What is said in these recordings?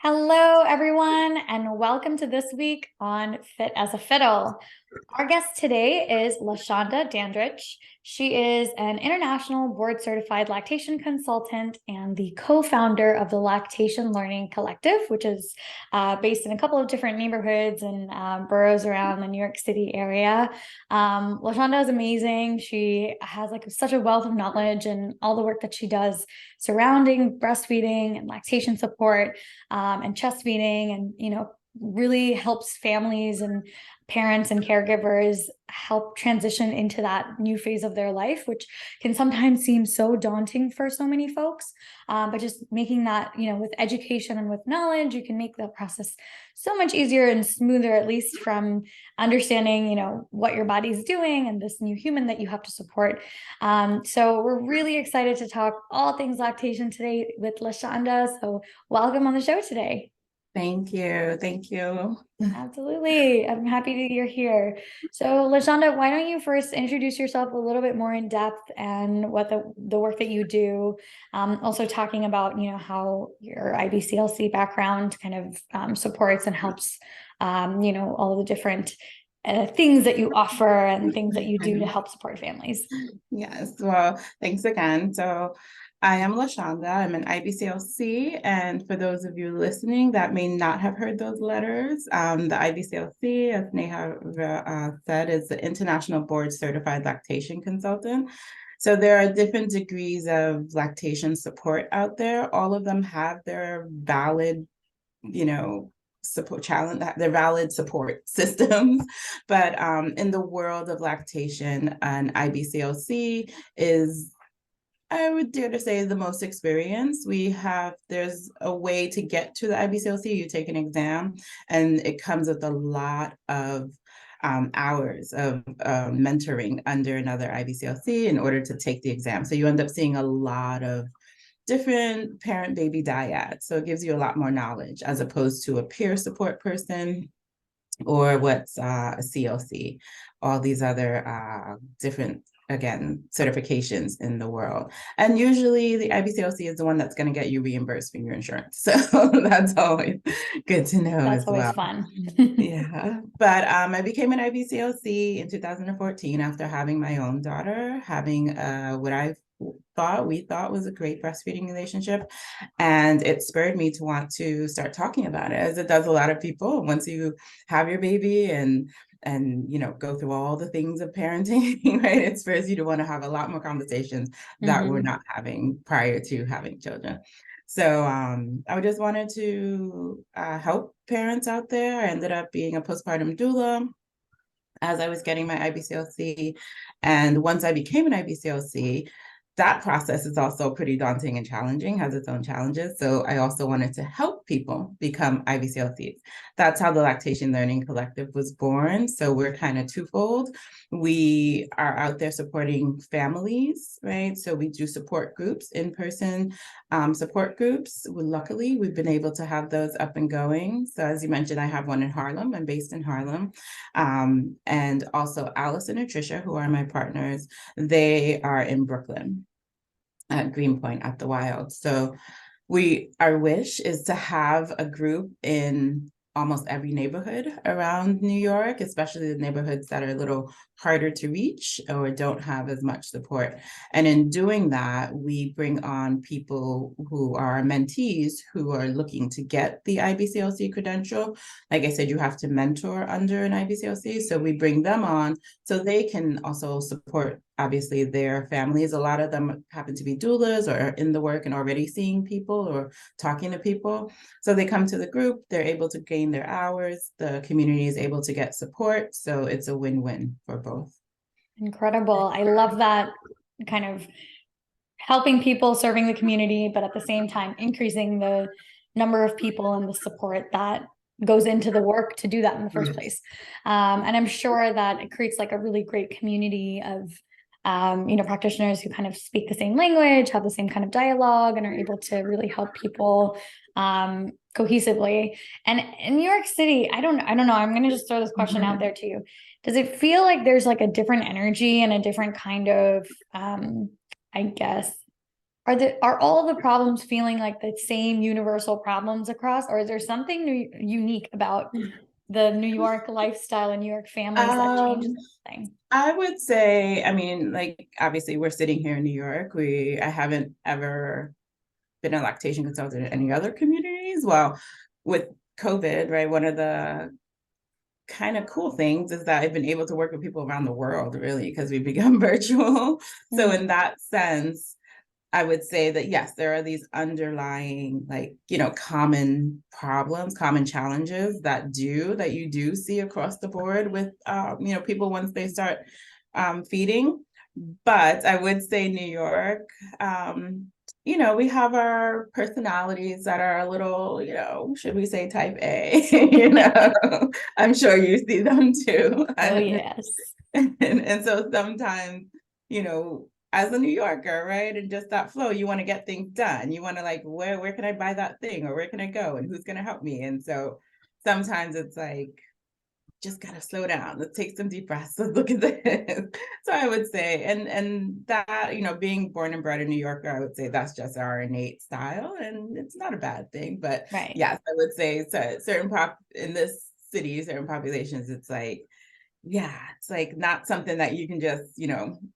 Hello, everyone, and welcome to this week on Fit as a Fiddle. Our guest today is LaShanda Dandrich. She is an international board-certified lactation consultant and the co-founder of the Lactation Learning Collective, which is based in a couple of different neighborhoods and boroughs around the New York City area. LaShanda is amazing. She has such a wealth of knowledge and all the work that she does surrounding breastfeeding and lactation support and chest feeding, and really helps families and parents and caregivers help transition into that new phase of their life, which can sometimes seem so daunting for so many folks. But just making that, with education and with knowledge, you can make the process so much easier and smoother, at least from understanding, what your body's doing and this new human that you have to support. So we're really excited to talk all things lactation today with LaShanda. So welcome on the show today. Thank you. Thank you. Absolutely. I'm happy that you're here. So LaShanda, why don't you first introduce yourself a little bit more in depth and what the work that you do, also talking about, how your IBCLC background kind of supports and helps, all the different things that you offer and things that you do to help support families. Yes. Well, thanks again. So I am LaShanda. I'm an IBCLC. And for those of you listening that may not have heard those letters, the IBCLC, as Neha said, is the International Board Certified Lactation Consultant. So there are different degrees of lactation support out there. All of them have their valid, support challenge, their valid support systems. But in the world of lactation, an IBCLC is, I would dare to say, the most experienced. There's a way to get to the IBCLC. You take an exam, and it comes with a lot of hours of mentoring under another IBCLC in order to take the exam. So you end up seeing a lot of different parent-baby dyads. So it gives you a lot more knowledge as opposed to a peer support person or what's a CLC, all these other different, again, certifications in the world. And usually the IBCLC is the one that's going to get you reimbursed from your insurance. So that's always good to know. That's always fun. Yeah. But I became an IBCLC in 2014 after having my own daughter, having what we thought was a great breastfeeding relationship. And it spurred me to want to start talking about it, as it does a lot of people. Once you have your baby and go through all the things of parenting, right, it spurs you to want to have a lot more conversations that we're not having prior to having children. So I just wanted to help parents out there. I ended up being a postpartum doula as I was getting my IBCLC. And once I became an IBCLC, that process is also pretty daunting and challenging, has its own challenges. So I also wanted to help people become IBCLCs. That's how the Lactation Learning Collective was born. So we're kind of twofold. We are out there supporting families, right? So we do support groups, in-person support groups. Luckily, we've been able to have those up and going. So as you mentioned, I have one in Harlem. I'm based in Harlem. And also Allison and Tricia, who are my partners, they are in Brooklyn at Greenpoint at the Wild. So our wish is to have a group in almost every neighborhood around New York, especially the neighborhoods that are a little harder to reach or don't have as much support. And in doing that, we bring on people who are mentees who are looking to get the IBCLC credential. Like I said, you have to mentor under an IBCLC. So we bring them on so they can also support, obviously, their families. A lot of them happen to be doulas or are in the work and already seeing people or talking to people. So they come to the group, they're able to gain their hours, the community is able to get support. So it's a win-win for both. Incredible. I love that kind of helping people, serving the community, but at the same time, increasing the number of people and the support that goes into the work to do that in the first place. And I'm sure that it creates a really great community of practitioners who kind of speak the same language, have the same kind of dialogue, and are able to really help people cohesively. And in New York City, I don't know, I'm going to just throw this question out there to you. Does it feel like there's a different energy and a different kind of, I guess, are all the problems feeling like the same universal problems across, or is there something unique about the New York lifestyle and New York families that changes Um, everything? I would say, I mean, like obviously we're sitting here in New York. I haven't ever been a lactation consultant in any other communities. Well, with COVID, right? One of the kind of cool things is that I've been able to work with people around the world, really, because we've become virtual. So in that sense, I would say that yes, there are these underlying, like, common problems, common challenges that you do see across the board with, people once they start feeding. But I would say New York, we have our personalities that are a little, should we say type A? I'm sure you see them too. Oh, yes. And so sometimes, as a New Yorker, right? And just that flow, you want to get things done. You want to like, where can I buy that thing? Or where can I go? And who's going to help me? And so sometimes it's like, just gotta slow down. Let's take some deep breaths. Let's look at this. So I would say, and that, being born and bred in New Yorker, I would say that's just our innate style, and it's not a bad thing. But Right. yes, I would say certain in this city, certain populations, it's like, yeah, it's like not something that you can just,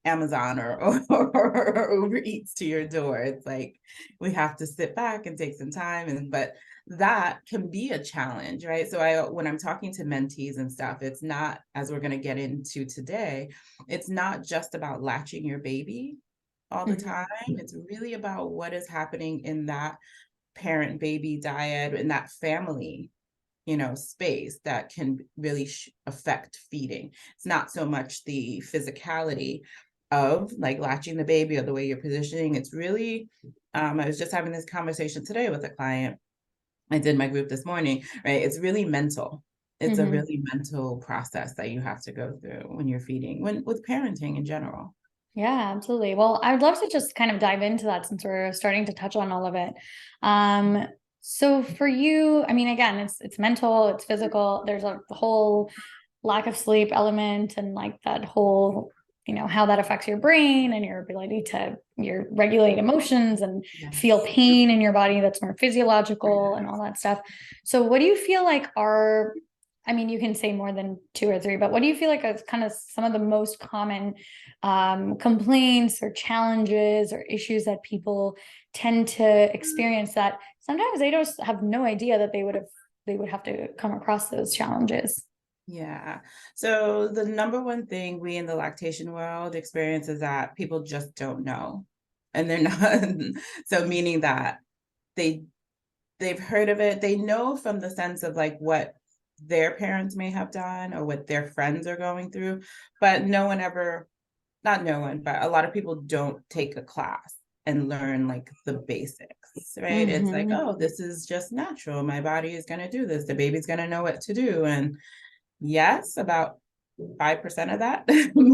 Amazon or Uber Eats to your door. It's like we have to sit back and take some time, but that can be a challenge, right? So when I'm talking to mentees and stuff, it's not, as we're going to get into today, it's not just about latching your baby all the time. It's really about what is happening in that parent baby dyad, in that family space that can really affect feeding. It's not so much the physicality of like latching the baby or the way you're positioning. It's really, I was just having this conversation today with a client. I did my group this morning, right? It's really mental. It's a really mental process that you have to go through when you're feeding, with parenting in general. Yeah, absolutely. Well, I would love to just kind of dive into that since we're starting to touch on all of it. So for you, I mean, again, it's mental, it's physical. There's a whole lack of sleep element and like that whole, how that affects your brain and your ability to regulate emotions and feel pain in your body that's more physiological and all that stuff. So what do you feel like I mean, you can say more than two or three, but what do you feel like is kind of some of the most common complaints or challenges or issues that people tend to experience that sometimes they just have no idea that they would have to come across those challenges? Yeah. So the number one thing we in the lactation world experience is that people just don't know. And they're not, so meaning that they they've heard of it. They know from the sense of like what their parents may have done or what their friends are going through, but no one ever, not no one, but a lot of people don't take a class and learn like the basics, right? It's like, oh, this is just natural. My body is going to do this. The baby's going to know what to do. And yes, about 5% of that,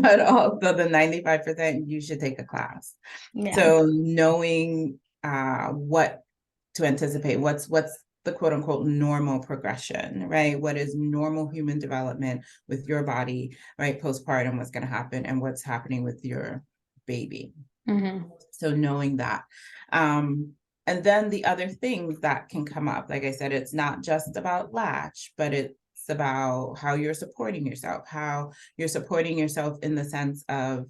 but also the 95%, you should take a class. Yeah. So knowing what to anticipate, what's the quote unquote normal progression, right? What is normal human development with your body, right? Postpartum, what's going to happen and what's happening with your baby. So knowing that. And then the other things that can come up, like I said, it's not just about latch, but it's about how you're supporting yourself, in the sense of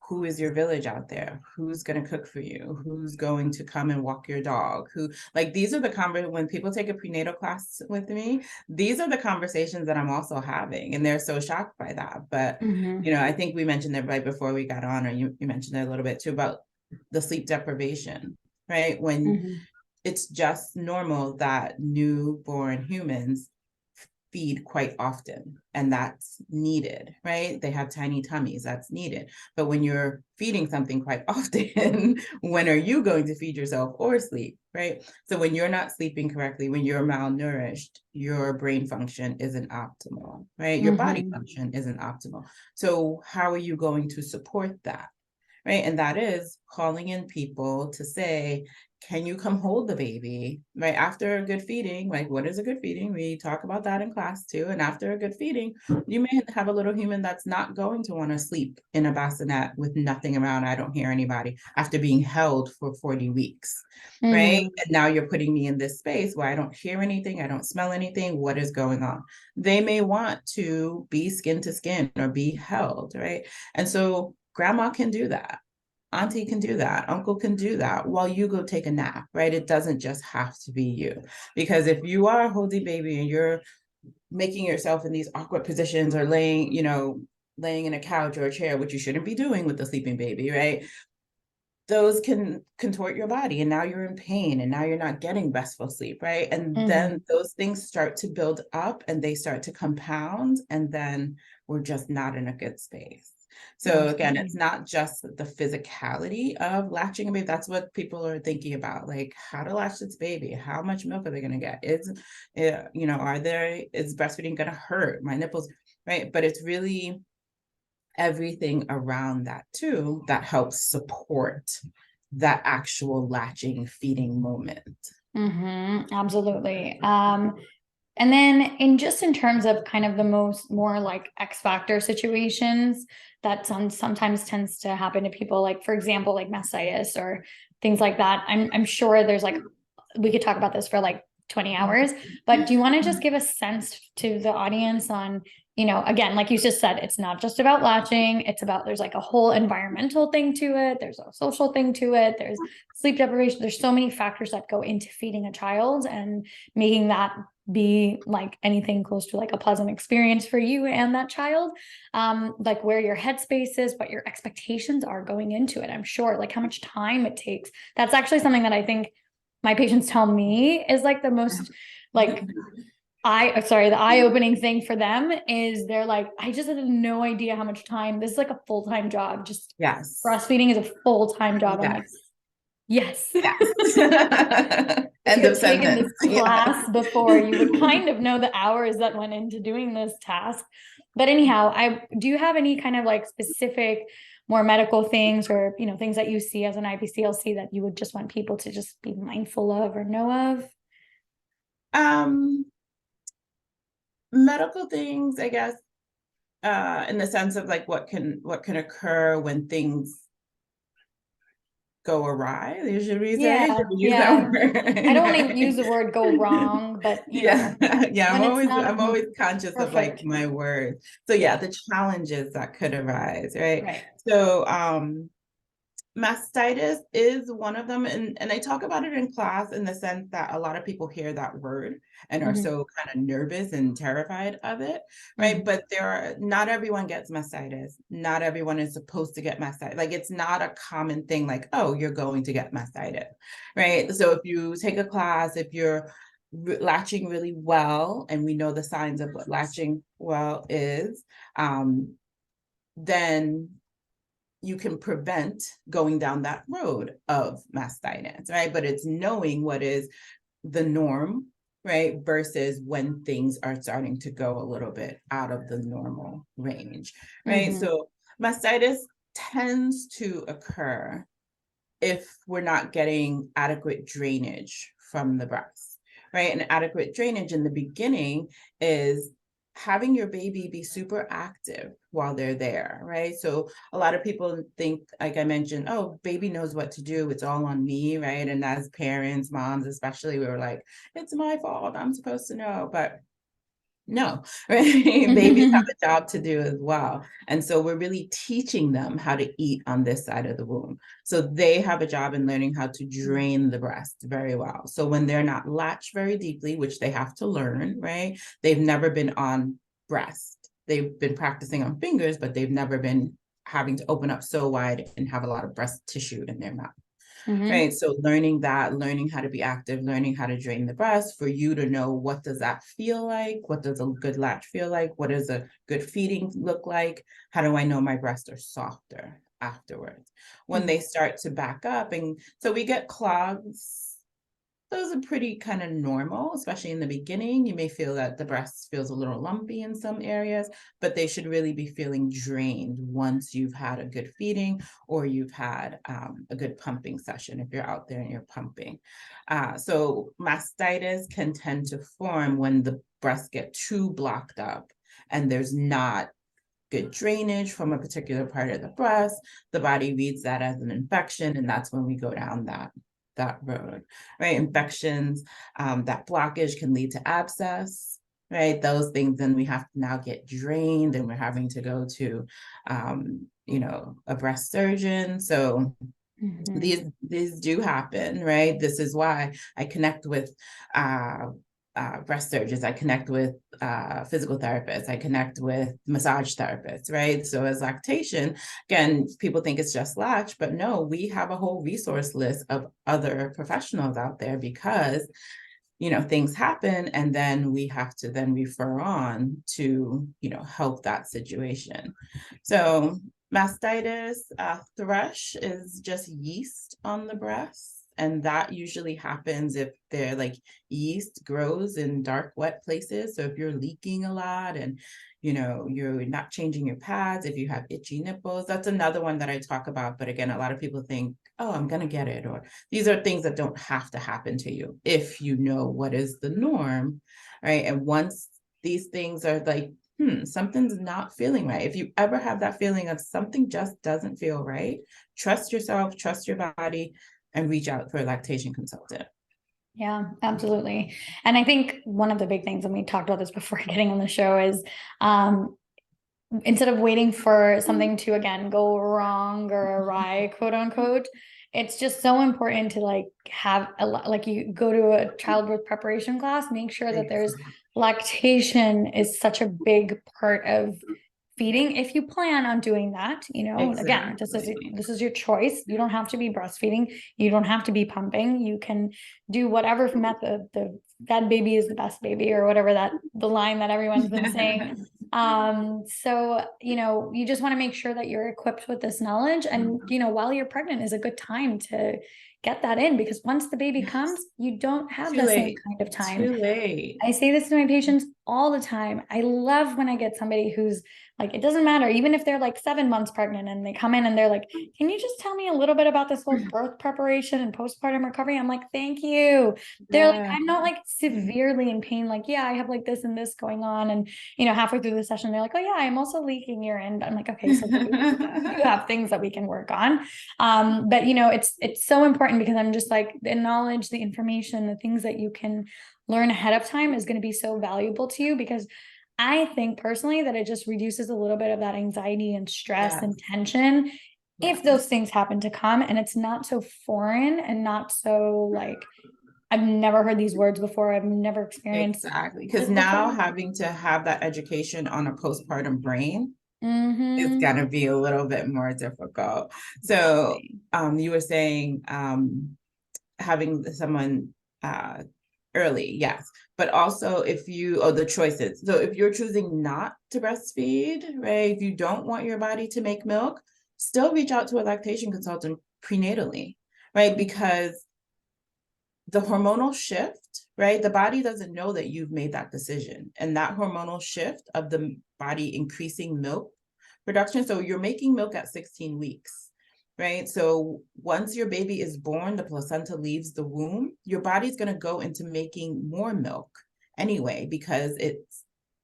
who is your village out there, who's going to cook for you, who's going to come and walk your dog, like these are the when people take a prenatal class with me, these are the conversations that I'm also having, and they're so shocked by that. But I think we mentioned it right before we got on, or you mentioned it a little bit too, about the sleep deprivation, right? When it's just normal that newborn humans feed quite often, and that's needed, right? They have tiny tummies, that's needed. But when you're feeding something quite often, when are you going to feed yourself or sleep, right? So when you're not sleeping correctly, when you're malnourished, your brain function isn't optimal, right? Your body function isn't optimal. So how are you going to support that? Right. And that is calling in people to say, can you come hold the baby, right? After a good feeding, like what is a good feeding? We talk about that in class too. And after a good feeding, you may have a little human that's not going to want to sleep in a bassinet with nothing around. I don't hear anybody after being held for 40 weeks, right? Mm-hmm. And now you're putting me in this space where I don't hear anything, I don't smell anything. What is going on? They may want to be skin to skin or be held, right? And so grandma can do that. Auntie can do that. Uncle can do that while you go take a nap, right? It doesn't just have to be you. Because if you are holding baby and you're making yourself in these awkward positions or laying, laying in a couch or a chair, which you shouldn't be doing with the sleeping baby, right? Those can contort your body and now you're in pain and now you're not getting restful sleep, right? And Mm-hmm. then those things start to build up and they start to compound, and then we're just not in a good space. So again, Absolutely. it's not just the physicality of latching a baby. That's what people are thinking about, like how to latch this baby, how much milk are they going to get? Is breastfeeding going to hurt my nipples, right? But it's really everything around that too that helps support that actual latching feeding moment. Mm-hmm. Absolutely. And then in terms of kind of the more like X factor situations that sometimes tends to happen to people, like for example, like mastitis or things like that. I'm sure there's like, we could talk about this for like 20 hours, but do you want to just give a sense to the audience on, again, like you just said, it's not just about latching, there's like a whole environmental thing to it. There's a social thing to it. There's sleep deprivation. There's so many factors that go into feeding a child and making that be like anything close to like a pleasant experience for you and that child. Like where your headspace is, what your expectations are going into it. I'm sure like how much time it takes. That's actually something that I think my patients tell me is like the most like the eye-opening thing for them is they're like, I just had no idea how much time this is, like a full-time job. Just Yes. breastfeeding is a full-time job. I'm like, Yes. yes. Yes. If you End had of taken sentence. this Yes. class before, you would kind of know the hours that went into doing this task. But anyhow, do you have any kind of like specific, more medical things or, things that you see as an IBCLC that you would just want people to just be mindful of or know of? Um, Medical things, I guess, in the sense of like what can occur when things go awry, should we say? Yeah, Should we use that yeah. word? I don't want to use the word go wrong, but Yeah, yeah, when it's I'm not always conscious of like perfect. my words. So yeah, the challenges that could arise, right? Right. So mastitis is one of them, and I talk about it in class in the sense that a lot of people hear that word and are Mm-hmm. so kind of nervous and terrified of it, right? Mm-hmm. But not everyone gets mastitis. Not everyone is supposed to get mastitis. Like it's not a common thing like, oh, you're going to get mastitis, right? So if you take a class, if you're latching really well, and we know the signs of what latching well is, then you can prevent going down that road of mastitis, right? But it's knowing what is the norm, right? Versus when things are starting to go a little bit out of the normal range, right? Mm-hmm. So mastitis tends to occur if we're not getting adequate drainage from the breast, right? And adequate drainage in the beginning is having your baby be super active while they're there, right? So a lot of people think, like I mentioned, oh, baby knows what to do. It's all on me, right? And as parents, moms especially, we were like, it's my fault. I'm supposed to know. But no, right? Babies have a job to do as well. And so we're really teaching them how to eat on this side of the womb. So they have a job in learning how to drain the breast very well. So when they're not latched very deeply, which they have to learn, right? They've never been on breast. They've been practicing on fingers, but they've never been having to open up so wide and have a lot of breast tissue in their mouth. Mm-hmm. Right. So learning that, learning how to be active, learning how to drain the breast for you to know what does that feel like? What does a good latch feel like? What does a good feeding look like? How do I know my breasts are softer afterwards? When Mm-hmm. they start to back up. And so we get clogs those are pretty kind of normal, especially in the beginning. You may feel that the breast feels a little lumpy in some areas, but they should really be feeling drained once you've had a good feeding or you've had a good pumping session if you're out there and you're pumping. So mastitis can tend to form when the breasts get too blocked up and there's not good drainage from a particular part of the breast. The body reads that as an infection, and that's when we go down that road, right? Infections, that blockage can lead to abscess, right? Those things, then we have to now get drained, and we're having to go to, a breast surgeon. So these do happen, right? This is why I connect with breast surgeons, I connect with physical therapists, I connect with massage therapists, right? So as lactation, again, people think it's just latch, but no, we have a whole resource list of other professionals out there because things happen, and then we have to then refer on to help that situation. So mastitis, thrush is just yeast on the breast. And that usually happens if they're like yeast grows in dark, wet places. So if you're leaking a lot and you're not changing your pads, if you have itchy nipples, that's another one that I talk about. But again, a lot of people think, oh, I'm gonna get it, or these are things that don't have to happen to you if you know what is the norm, right? And once these things are like, something's not feeling right. If you ever have that feeling of something just doesn't feel right, trust yourself, trust your body, and reach out for a lactation consultant. Yeah, absolutely. And I think one of the big things, and we talked about this before getting on the show, is instead of waiting for something to again go wrong or awry, quote unquote, it's just so important to have you go to a childbirth preparation class, make sure that there's lactation is such a big part of feeding if you plan on doing that. Again, this is your choice. You don't have to be breastfeeding, you don't have to be pumping, you can do whatever method. The fed baby is the best baby, or whatever the line that everyone's been saying. So you just want to make sure that you're equipped with this knowledge, and while you're pregnant is a good time to get that in, because once the baby comes, you don't have the same kind of time. Too late. I say this to my patients all the time. I love when I get somebody who's like, it doesn't matter, even if they're like 7 months pregnant and they come in and they're like, can you just tell me a little bit about this whole birth preparation and postpartum recovery? I'm like, thank you. They're like, I'm not like severely in pain. Like, yeah, I have like this and this going on. And, halfway through the session, they're like, oh yeah, I'm also leaking urine. I'm like, okay, so you have things that we can work on. But it's so important, because I'm just like, the knowledge, the information, the things that you can learn ahead of time is going to be so valuable to you, because I think personally that it just reduces a little bit of that anxiety and stress and tension if those things happen to come, and it's not so foreign and not so like, I've never heard these words before, I've never experienced. Exactly, because now having to have that education on a postpartum brain is gonna be a little bit more difficult. So you were saying having someone early, yes, but also the choices. So if you're choosing not to breastfeed, right, if you don't want your body to make milk, still reach out to a lactation consultant prenatally, right? Because the hormonal shift, right? The body doesn't know that you've made that decision. And that hormonal shift of the body increasing milk production. So you're making milk at 16 weeks, right? So once your baby is born, the placenta leaves the womb, your body's going to go into making more milk anyway, because it's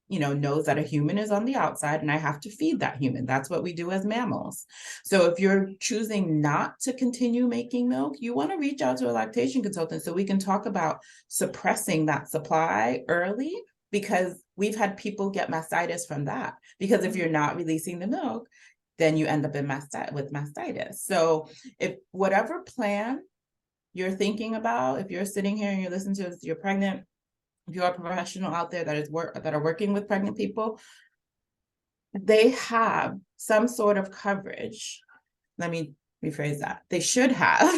knows that a human is on the outside and I have to feed that human. That's what we do as mammals. So if you're choosing not to continue making milk, you want to reach out to a lactation consultant so we can talk about suppressing that supply early, because we've had people get mastitis from that. Because if you're not releasing the milk, then you end up with mastitis. So if whatever plan you're thinking about, if you're sitting here and you're listening to this, you're pregnant, if you're a professional out there that are working with pregnant people, they have some sort of coverage. Let me rephrase that. They should have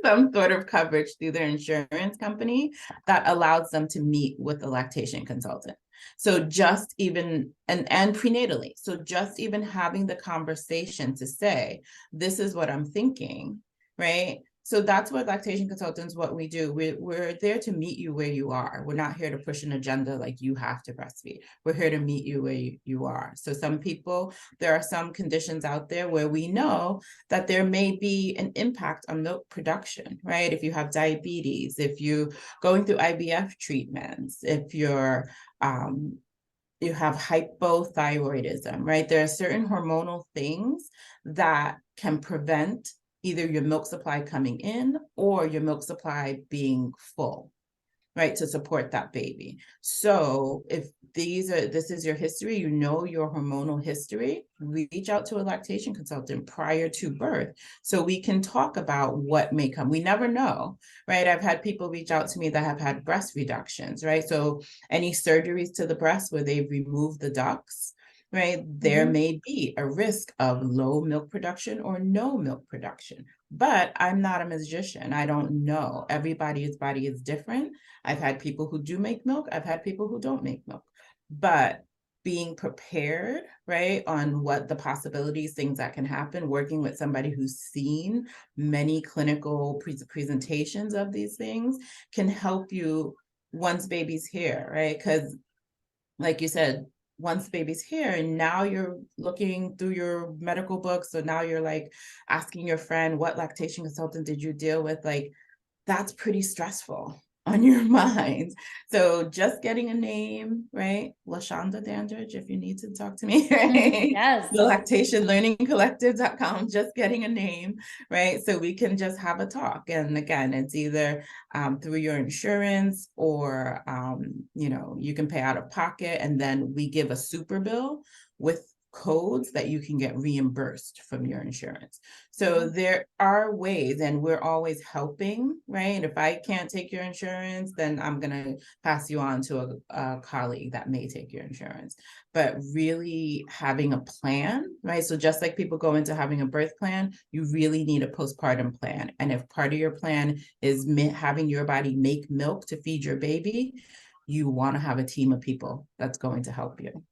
some sort of coverage through their insurance company that allows them to meet with a lactation consultant. So just even, and prenatally, so just even having the conversation to say, this is what I'm thinking, right? So that's what lactation consultants, what we do. We're there to meet you where you are. We're not here to push an agenda like you have to breastfeed. We're here to meet you where you are. So some people, there are some conditions out there where we know that there may be an impact on milk production, right? If you have diabetes, if you're going through IVF treatments, if you have hypothyroidism, right? There are certain hormonal things that can prevent either your milk supply coming in or your milk supply being full, right, to support that baby. So if this is your history, you know your hormonal history, reach out to a lactation consultant prior to birth so we can talk about what may come. We never know, right? I've had people reach out to me that have had breast reductions, right? So any surgeries to the breast where they've removed the ducts, right? There may be a risk of low milk production or no milk production. But I'm not a magician. I don't know. Everybody's body is different. I've had people who do make milk. I've had people who don't make milk. But being prepared, right, on what the possibilities, things that can happen, working with somebody who's seen many clinical presentations of these things can help you once baby's here, right? Because like you said, once baby's here and now you're looking through your medical books, so now you're like asking your friend, what lactation consultant did you deal with? Like, that's pretty stressful on your mind. So just getting a name, right? LaShanda Dandrich, if you need to talk to me, right? Yes. The Lactation Learning Collective.com, just getting a name, right? So we can just have a talk. And again, it's either through your insurance or, you can pay out of pocket, and then we give a super bill with codes that you can get reimbursed from your insurance. So there are ways, and we're always helping, right? If I can't take your insurance, then I'm going to pass you on to a colleague that may take your insurance. But really having a plan, right? So just like people go into having a birth plan, you really need a postpartum plan. And if part of your plan is having your body make milk to feed your baby, you want to have a team of people that's going to help you.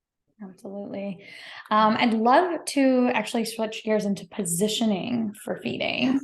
Absolutely. I'd love to actually switch gears into positioning for feeding.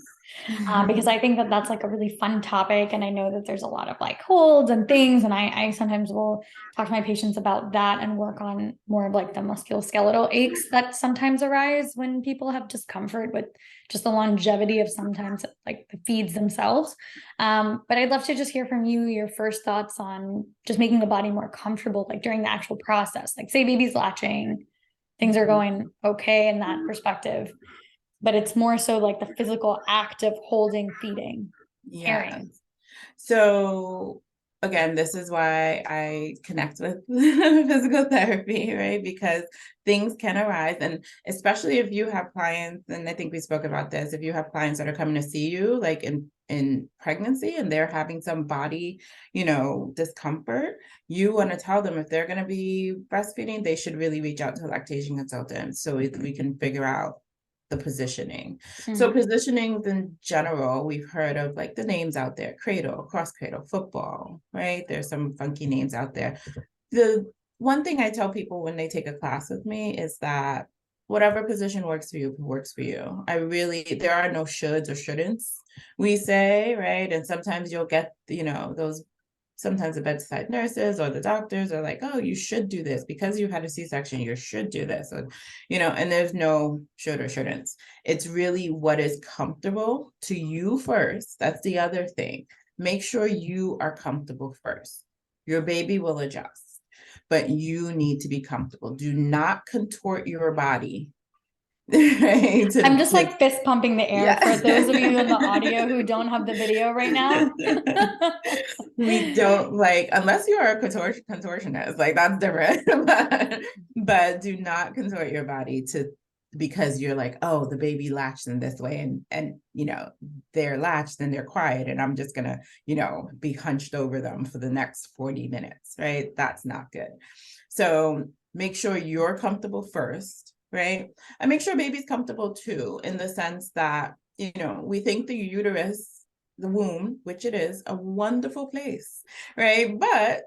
Because I think that that's like a really fun topic. And I know that there's a lot of like holds and things. And I sometimes will talk to my patients about that and work on more of like the musculoskeletal aches that sometimes arise when people have discomfort with just the longevity of sometimes like the feeds themselves. But I'd love to just hear from you, your first thoughts on just making the body more comfortable, like during the actual process, like say baby's latching, things are going okay in that perspective, but it's more so like the physical act of holding, feeding, caring. So again, this is why I connect with physical therapy, right? Because things can arise. And especially if you have clients, and I think we spoke about this, if you have clients that are coming to see you like in pregnancy and they're having some body, discomfort, you want to tell them if they're going to be breastfeeding, they should really reach out to a lactation consultant so we can figure out the positioning. So positionings in general, we've heard of like the names out there, cradle, cross cradle, football, right? There's some funky names out there. The one thing I tell people when they take a class with me is that whatever position works for you, works for you. There are no shoulds or shouldn'ts, we say, right? And sometimes you'll get, those sometimes the bedside nurses or the doctors are like, oh, you should do this because you had a C-section, you should do this. Or, and there's no should or shouldn't. It's really what is comfortable to you first. That's the other thing. Make sure you are comfortable first. Your baby will adjust, but you need to be comfortable. Do not contort your body. Right? I'm just like fist pumping the air for those of you in the audio who don't have the video right now. We don't unless you are a contortionist, like that's different. but do not contort your body because you're like, oh, the baby latched in this way and they're latched and they're quiet and I'm just gonna be hunched over them for the next 40 minutes, right? That's not good. So make sure you're comfortable first, right? And make sure baby's comfortable too, in the sense that, we think the uterus, the womb, which it is, a wonderful place, right? But,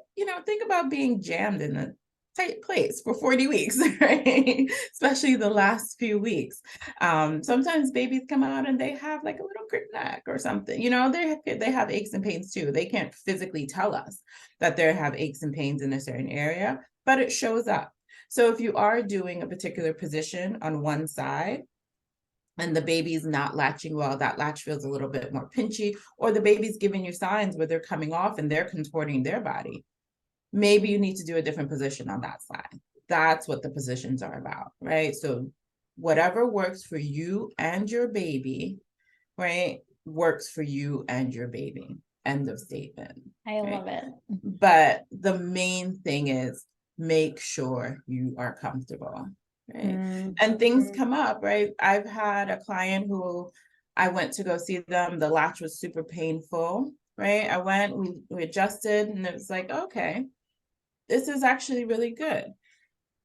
think about being jammed in a tight place for 40 weeks, right? Especially the last few weeks. Sometimes babies come out and they have like a little crick neck or something, they have aches and pains too. They can't physically tell us that they have aches and pains in a certain area, but it shows up. So if you are doing a particular position on one side, and the baby's not latching well, that latch feels a little bit more pinchy, or the baby's giving you signs where they're coming off and they're contorting their body, maybe you need to do a different position on that side. That's what the positions are about, right? So whatever works for you and your baby, right, works for you and your baby. End of statement. I love it. But the main thing is make sure you are comfortable, right? And things come up, right? I've had a client who I went to go see them. The latch was super painful, right? I went, we adjusted, and it was like, okay, this is actually really good.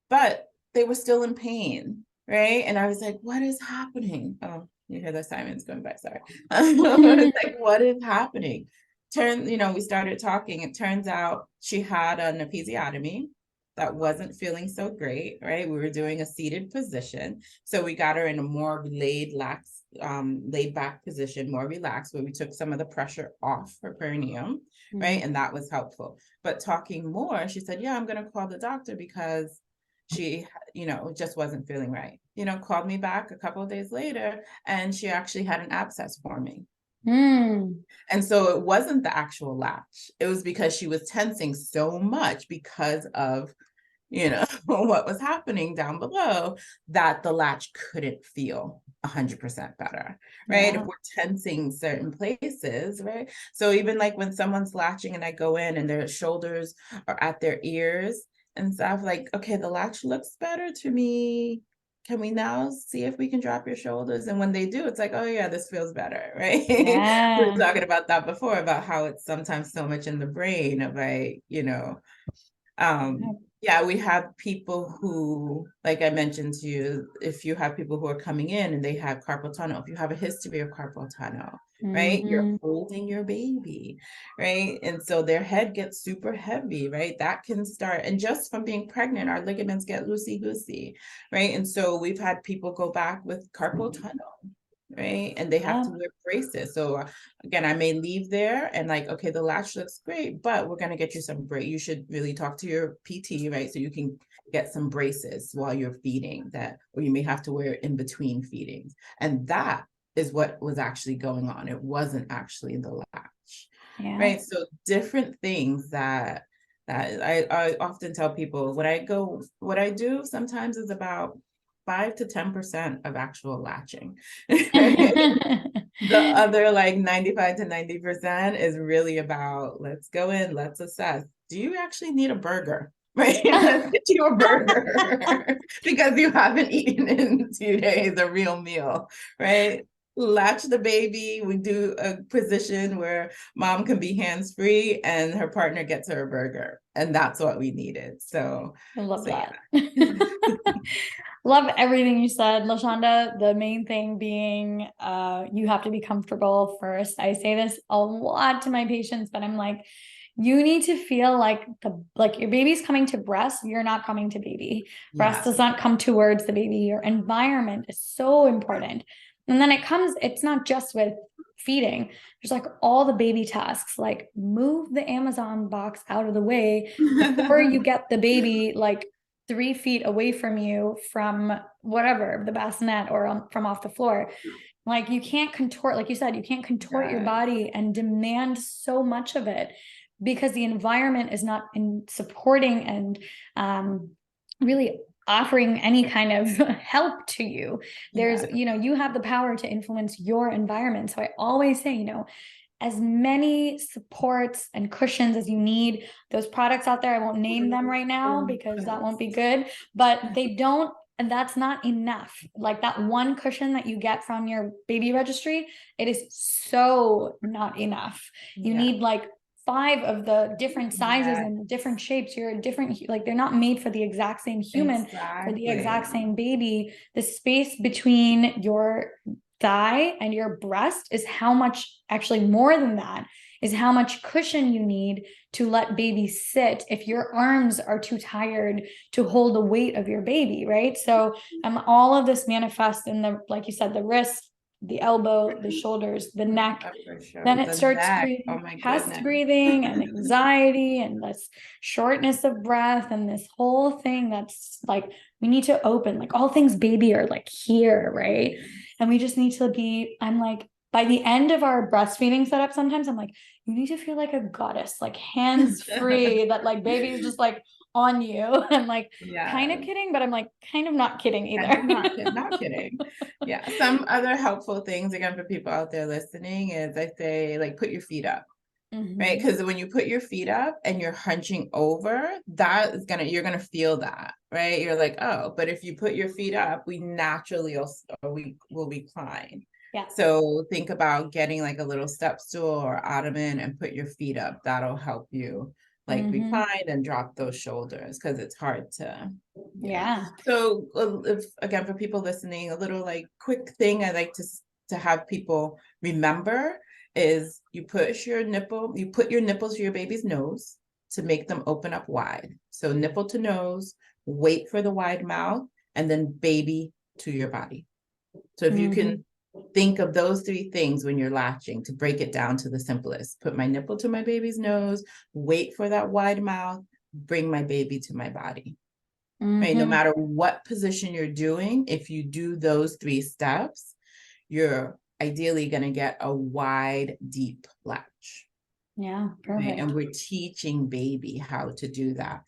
But they were still in pain, right? And I was like, what is happening? Oh, you hear the sirens going by, sorry. It's like, what is happening? We started talking. It turns out she had an episiotomy that wasn't feeling so great, right? We were doing a seated position. So we got her in a more laid back position, more relaxed, where we took some of the pressure off her perineum, right? And that was helpful. But talking more, she said, yeah, I'm going to call the doctor because she, just wasn't feeling right. Called me back a couple of days later, and she actually had an abscess forming. And so it wasn't the actual latch. It was because she was tensing so much because of, what was happening down below, that the latch couldn't feel 100% better, right? Yeah. If we're tensing certain places, right? So even like when someone's latching and I go in and their shoulders are at their ears and stuff, like, okay, the latch looks better to me. Can we now see if we can drop your shoulders? And when they do, it's like, oh yeah, this feels better, right? Yeah. We were talking about that before, about how it's sometimes so much in the brain of yeah, we have people who, like I mentioned to you, if you have people who are coming in and they have carpal tunnel, if you have a history of carpal tunnel, right? You're holding your baby, right? And so their head gets super heavy, right? That can start, and just from being pregnant, our ligaments get loosey-goosey, right? And so we've had people go back with carpal tunnel, right? And they have to wear braces. So again, I may leave there and like, okay, the latch looks great, but we're going to get you some brace. You should really talk to your PT, right? So you can get some braces while you're feeding that, or you may have to wear it in between feedings. And that is what was actually going on. It wasn't actually the latch, right? So different things that I often tell people, what I do sometimes is about 5 to 10% of actual latching. The other like 95 to 90% is really about, let's go in, let's assess. Do you actually need a burger? Right? Let's get you a burger because you haven't eaten in 2 days a real meal, right? Latch the baby. We do a position where mom can be hands-free and her partner gets her a burger. And that's what we needed. So I love that. Yeah. Love everything you said, LaShanda. The main thing being, you have to be comfortable first. I say this a lot to my patients, but I'm like, you need to feel like your baby's coming to breast. You're not coming to baby. Breast does not come towards the baby. Your environment is so important. And then it's not just with feeding. There's like all the baby tasks, like move the Amazon box out of the way before you get the baby like 3 feet away from you from whatever, the bassinet or from off the floor. Like you can't contort, like you said, you can't contort your body and demand so much of it because the environment is not in supporting and really offering any kind of help to you. There's, you have the power to influence your environment. So I always say, as many supports and cushions as you need. Those products out there, I won't name them right now because that won't be good, but and that's not enough. Like that one cushion that you get from your baby registry, it is so not enough. You need like 5 of the different sizes and different shapes. You're different, like they're not made for the exact same human, for the exact same baby. The space between your thigh and your breast is how much actually more than that is how much cushion you need to let baby sit if your arms are too tired to hold the weight of your baby, right? So all of this manifests in the, like you said, the wrist, the elbow, the shoulders, the neck. For sure. Then it The starts neck. Oh creating my chest goodness. breathing and anxiety and this shortness of breath and this whole thing that's like, we need to open, like all things baby are like here, right? And we just need to be, I'm like, by the end of our breastfeeding setup, sometimes I'm like, you need to feel like a goddess, like hands free, that like baby's just like on you. And like, kind of kidding, but I'm like, kind of not kidding either. Kind of not kidding. Yeah. Some other helpful things, again, for people out there listening is I say, like, put your feet up. Right? Because when you put your feet up and you're hunching over, that is you're gonna feel that, right? You're like, oh, but if you put your feet up, we naturally we will recline. Yeah. So think about getting like a little step stool or ottoman and put your feet up. That'll help you like recline and drop those shoulders because it's hard to. Yeah. So if, again, for people listening, a little like quick thing I like to have people remember is you put your nipples to your baby's nose to make them open up wide. So nipple to nose, wait for the wide mouth, and then baby to your body. So if you can think of those three things when you're latching, to break it down to the simplest: put my nipple to my baby's nose, wait for that wide mouth, bring my baby to my body. Right? No matter what position you're doing, if you do those three steps, you're ideally going to get a wide, deep latch. Yeah, perfect. Right? And we're teaching baby how to do that.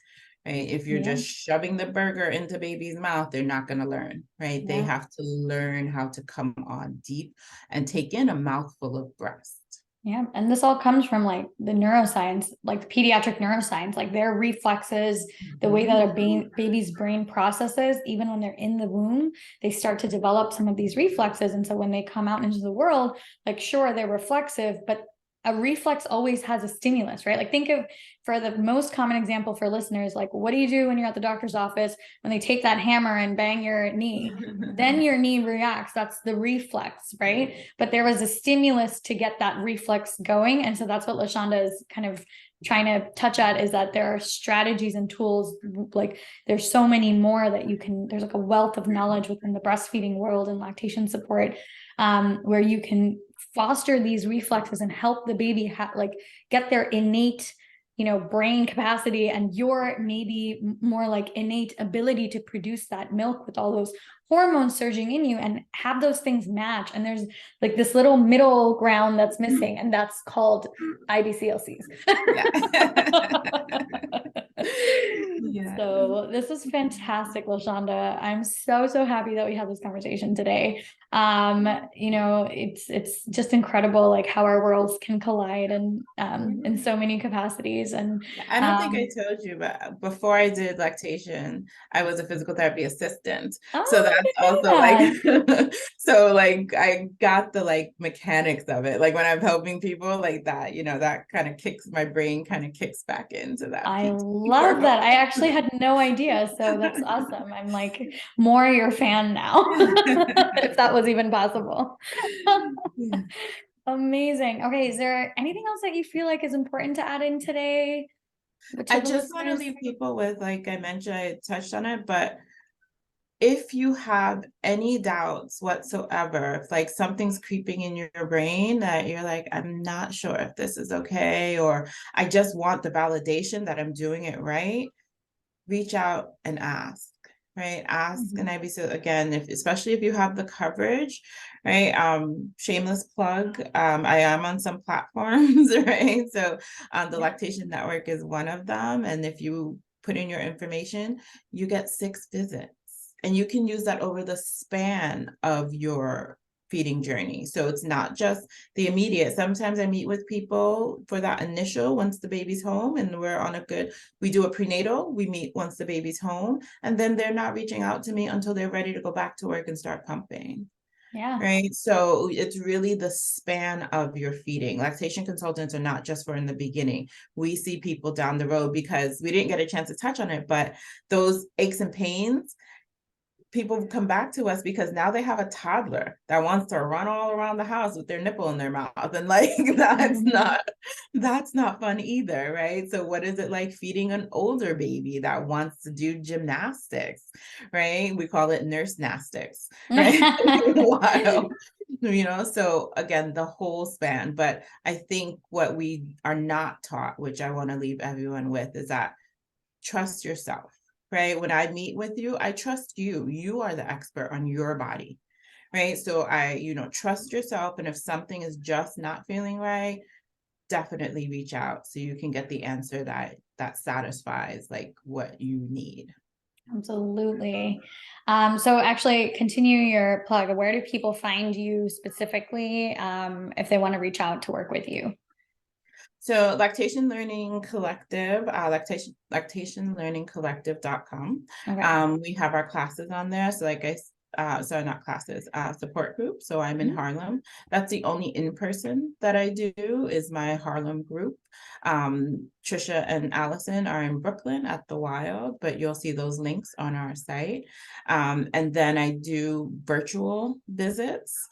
Right? If you're just shoving the burger into baby's mouth, they're not going to learn, right? They have to learn how to come on deep and take in a mouthful of breast. Yeah. And this all comes from like the neuroscience, like the pediatric neuroscience, like their reflexes, the way that a baby's brain processes, even when they're in the womb, they start to develop some of these reflexes. And so when they come out into the world, like, sure, they're reflexive, but a reflex always has a stimulus, right? Like think of, for the most common example for listeners, like what do you do when you're at the doctor's office when they take that hammer and bang your knee? Then your knee reacts. That's the reflex, right? But there was a stimulus to get that reflex going. And so that's what LaShanda is kind of trying to touch at, is that there are strategies and tools, like there's so many more that you can, there's like a wealth of knowledge within the breastfeeding world and lactation support, where you can foster these reflexes and help the baby like get their innate, brain capacity and your maybe more like innate ability to produce that milk with all those hormones surging in you, and have those things match. And there's like this little middle ground that's missing, and that's called IBCLCs. So this is fantastic, LaShanda. I'm so happy that we had this conversation today. It's just incredible, like how our worlds can collide and in so many capacities. And I don't think I told you, but before I did lactation, I was a physical therapy assistant. So that's also like, so like I got the like mechanics of it. Like when I'm helping people like that, that kind of kicks my brain, kind of kicks back into that. I love that. I actually had no idea. So that's awesome. I'm like more your fan now, if that was even possible. Amazing. Okay. Is there anything else that you feel like is important to add in today? I just want to leave people with, like I mentioned, I touched on it, but if you have any doubts whatsoever, if like something's creeping in your brain that you're like, I'm not sure if this is okay, or I just want the validation that I'm doing it right, reach out and ask. Right, ask an IBC again, especially if you have the coverage, right? Shameless plug. I am on some platforms, right? So the Lactation Network is one of them, and if you put in your information, you get 6 visits, and you can use that over the span of your feeding journey. So it's not just the immediate. Sometimes I meet with people for that initial, once the baby's home and we do a prenatal, we meet once the baby's home, and then they're not reaching out to me until they're ready to go back to work and start pumping. Yeah. Right. So it's really the span of your feeding. Lactation consultants are not just for in the beginning. We see people down the road, because we didn't get a chance to touch on it, but those aches and pains, people come back to us because now they have a toddler that wants to run all around the house with their nipple in their mouth, and like that's not fun either, right? So what is it like feeding an older baby that wants to do gymnastics, right? We call it nurse nastics, right? Wow. So again, the whole span. But I think what we are not taught, which I want to leave everyone with, is that trust yourself, right? When I meet with you, I trust you. You are the expert on your body, right? So trust yourself. And if something is just not feeling right, definitely reach out so you can get the answer that satisfies like what you need. Absolutely. So actually continue your plug. Where do people find you specifically if they want to reach out to work with you? So Lactation Learning Collective, lactationlearningcollective.com. Okay. We have our classes on there. So sorry, not classes, support group. So I'm in Harlem. That's the only in-person that I do is my Harlem group. Trisha and Allison are in Brooklyn at the Wild, but you'll see those links on our site. And then I do virtual visits.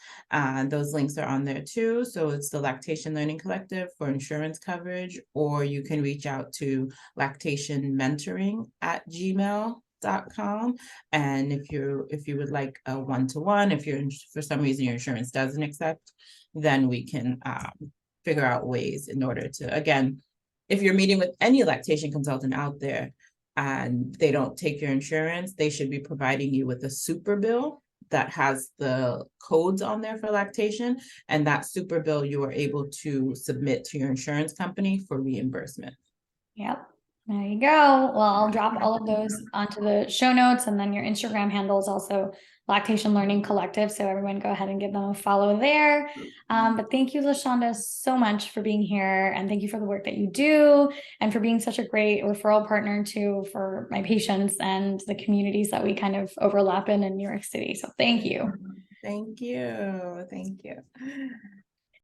Those links are on there too. So it's the Lactation Learning Collective for insurance coverage, or you can reach out to lactationmentoring@gmail.com. And if you would like a one-to-one, if for some reason your insurance doesn't accept, then we can figure out ways in order to, again, if you're meeting with any lactation consultant out there and they don't take your insurance, they should be providing you with a super bill that has the codes on there for lactation, and that super bill you are able to submit to your insurance company for reimbursement. Yep. There you go. Well, I'll drop all of those onto the show notes, and then your Instagram handle is also Lactation Learning Collective. So everyone go ahead and give them a follow there. But thank you, LaShanda, so much for being here. And thank you for the work that you do and for being such a great referral partner too for my patients and the communities that we kind of overlap in New York City. So thank you. Thank you. Thank you.